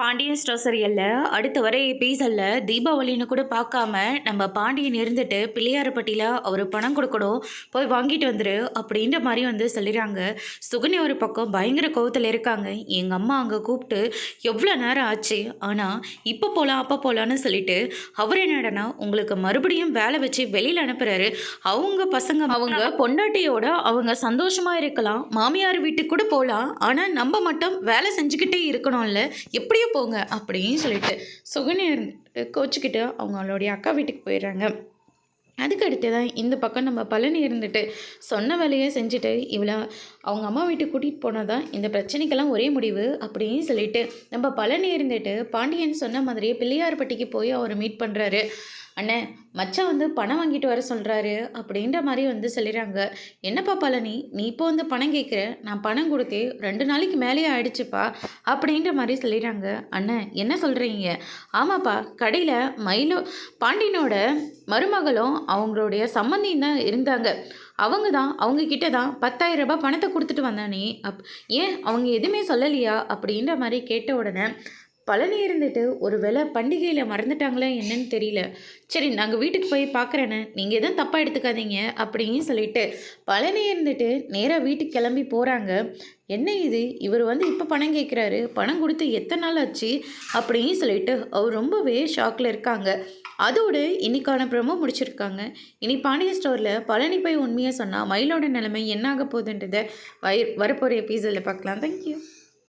Pandian store சீரியலில் அடுத்து வர எபிசோடில் தீபாவளின்னு கூட பார்க்காம நம்ம பாண்டியன் இருந்துட்டு பிள்ளையாரப்பட்டியில் அவர் பணம் கொடுக்கணும், போய் வாங்கிட்டு வந்துரு அப்படின்ற மாதிரி வந்து சொல்லிடுறாங்க. சுகன்யா ஒரு பக்கம் பயங்கர கோவத்தில் இருக்காங்க. எங்கள் அம்மா அங்கே கூப்பிட்டு எவ்வளோ நேரம் ஆச்சு, ஆனால் இப்போ போகலாம் அப்போ போகலான்னு சொல்லிட்டு அவர் என்னடனா உங்களுக்கு மறுபடியும் வேலை வச்சு வெளியில் அனுப்புகிறாரு. அவங்க பசங்க அவங்க பொண்டாட்டியோட அவங்க சந்தோஷமாக இருக்கலாம், மாமியார் வீட்டுக்கு கூட போகலாம், ஆனால் நம்ம மட்டும் வேலை செஞ்சுக்கிட்டே இருக்கணும்ல, எப்படி போங்க அப்படின்னு சொல்லிட்டு சுகன்யா கோச்சிக்கிட்டு அவங்களுடைய அக்கா வீட்டுக்கு போயிடுறாங்க. அதுக்கு அடுத்து தான் இந்த பக்கம் நம்ம பழனி இருந்துட்டு சொன்ன வேலையை செஞ்சுட்டு இவ்வளோ அவங்க அம்மா வீட்டுக்கு கூட்டிகிட்டு போனால் தான் இந்த பிரச்சனைக்கெல்லாம் ஒரே முடிவு அப்படின்னு சொல்லிட்டு நம்ம பழனி இருந்துட்டு பாண்டியன் சொன்ன மாதிரியே பிள்ளையார்பட்டிக்கு போய் அவர் மீட் பண்ணுறாரு. அண்ணே மச்சான் வந்து பணம் வாங்கிட்டு வர சொல்கிறாரு அப்படின்ற மாதிரி வந்து சொல்லிடுறாங்க. என்னப்பா பழனி, நீ இப்போ வந்து பணம் கேட்குற, நான் பணம் கொடுத்தே 2 நாளைக்கு மேலேயே ஆயிடுச்சுப்பா அப்படின்ற மாதிரி சொல்லிடுறாங்க. அண்ணன் என்ன சொல்கிறீங்க? ஆமாப்பா, கடையில் மயிலோ பாண்டியனோட மருமகளும் அவங்களுடைய சம்மந்தியும் தான் இருந்தாங்க. அவங்க கிட்ட தான் 10,000 ரூபாய் பணத்தை கொடுத்துட்டு வந்தானே, ஏன் அவங்க எதுவுமே சொல்லலையா அப்படின்ற மாதிரி கேட்ட உடனே பழனி இருந்துட்டு ஒரு வேளை பண்டிகையில் மறந்துட்டாங்களே என்னன்னு தெரியல, சரி நாங்கள் வீட்டுக்கு போய் பார்க்குறேன்னு, நீங்கள் எதுவும் தப்பாக எடுத்துக்காதீங்க அப்படின்னு சொல்லிட்டு பழனி இருந்துட்டு நேராக வீட்டுக்கு கிளம்பி போகிறாங்க. என்ன இது, இவர் வந்து இப்போ பணம் கேட்குறாரு, பணம் கொடுத்து எத்தனை நாள் ஆச்சு அப்படின்னு சொல்லிட்டு அவர் ரொம்பவே ஷாக்கில் இருக்காங்க. அதோடு இன்னைக்கான ப்ரோமோ முடிச்சிருக்காங்க. இனி பாண்டிய ஸ்டோரில் பழனி போய் உண்மையாக சொன்னால் மயிலோட நிலைமை என்ன ஆக போகுதுன்றதை வரப்போகிற எபிசோடில் பார்க்கலாம். தேங்க்யூ.